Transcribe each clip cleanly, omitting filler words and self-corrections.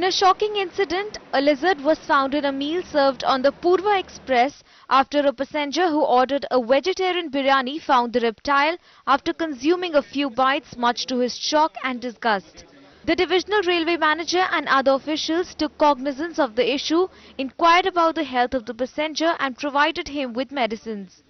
In a shocking incident, a lizard was found in a meal served on the Purva Express after a passenger who ordered a vegetarian biryani found the reptile after consuming a few bites, much to his shock and disgust. The divisional railway manager and other officials took cognizance of the issue, inquired about the health of the passenger and provided him with medicines.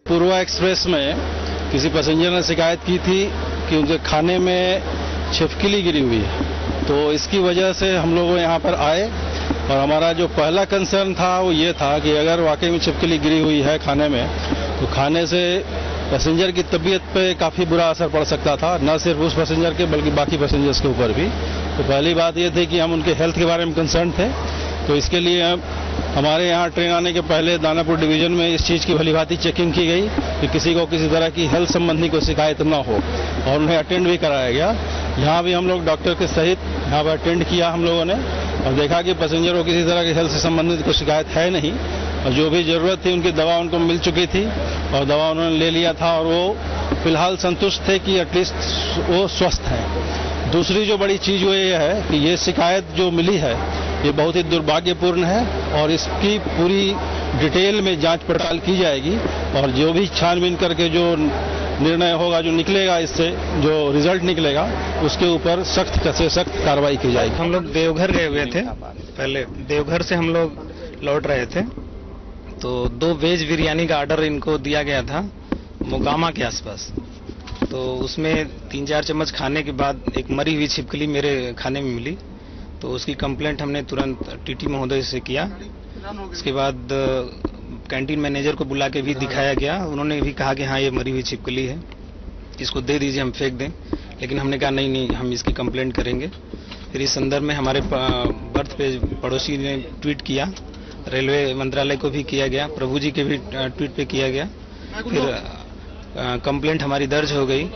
Purva express में किसी passenger ने शिकायत की थी कि उनके खाने में छिपकली गिरी हुई है, तो इसकी वजह से हम लोग यहाँ पर आए और हमारा जो पहला कंसर्न था वो ये था कि अगर वाकई में छिपकली गिरी हुई है खाने में तो खाने से पैसेंजर की तबीयत पे काफ़ी बुरा असर पड़ सकता था, न सिर्फ उस पैसेंजर के बल्कि बाकी पैसेंजर्स के ऊपर भी। तो पहली बात ये थी कि हम उनके हेल्थ के बारे में कंसर्न थे, तो इसके लिए हमारे यहाँ ट्रेन आने के पहले दानापुर डिवीजन में इस चीज़ की भलीभांति चेकिंग की गई कि किसी को किसी तरह की हेल्थ संबंधी कोई शिकायत न हो और उन्हें अटेंड भी कराया गया। यहाँ भी हम लोग डॉक्टर के सहित यहाँ पर अटेंड किया हम लोगों ने और देखा कि पैसेंजर को किसी तरह की हेल्थ से संबंधित कोई शिकायत है नहीं और जो भी ज़रूरत थी उनकी दवा उनको मिल चुकी थी और दवा उन्होंने ले लिया था और वो फिलहाल संतुष्ट थे कि एटलीस्ट वो स्वस्थ हैं। दूसरी जो बड़ी चीज़ वो ये है कि ये शिकायत जो मिली है ये बहुत ही दुर्भाग्यपूर्ण है और इसकी पूरी डिटेल में जांच पड़ताल की जाएगी और जो भी छानबीन करके जो निर्णय होगा, जो निकलेगा, इससे जो रिजल्ट निकलेगा उसके ऊपर सख्त से सख्त कार्रवाई की जाएगी। हम लोग देवघर गए हुए थे, पहले देवघर से हम लोग लौट रहे थे तो 2 वेज बिरयानी का ऑर्डर इनको दिया गया था मोकामा के आसपास। तो उसमें 3-4 चम्मच खाने के बाद एक मरी हुई छिपकली मेरे खाने में मिली, तो उसकी कंप्लेंट हमने तुरंत टीटी महोदय से किया। उसके बाद कैंटीन मैनेजर को बुला के भी दिखाया गया, उन्होंने भी कहा कि हाँ ये मरी हुई छिपकली है, इसको दे दीजिए, हम फेंक दें, लेकिन हमने कहा नहीं हम इसकी कंप्लेंट करेंगे। फिर इस संदर्भ में हमारे बर्थ पे पड़ोसी ने ट्वीट किया, रेलवे मंत्रालय को भी किया गया, प्रभु जी के भी ट्वीट पे किया गया, फिर कंप्लेंट हमारी दर्ज हो गई।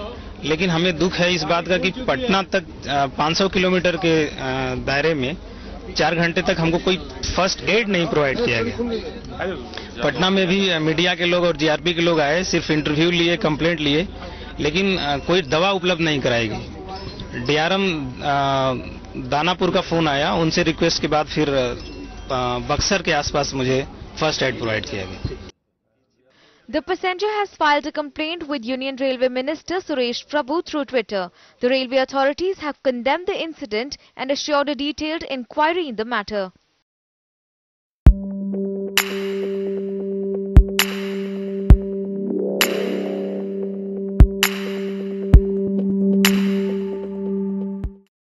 लेकिन हमें दुख है इस बात का कि पटना तक 500 किलोमीटर के दायरे में 4 घंटे तक हमको कोई फर्स्ट एड नहीं प्रोवाइड किया गया। पटना में भी मीडिया के लोग और जीआरपी के लोग आए, सिर्फ इंटरव्यू लिए, कंप्लेंट लिए, लेकिन कोई दवा उपलब्ध नहीं कराई गई। डीआरएम दानापुर का फोन आया, उनसे रिक्वेस्ट के बाद फिर बक्सर के आसपास मुझे फर्स्ट एड प्रोवाइड किया गया। The passenger has filed a complaint with Union Railway Minister Suresh Prabhu through Twitter. The railway authorities have condemned the incident and assured a detailed inquiry in the matter.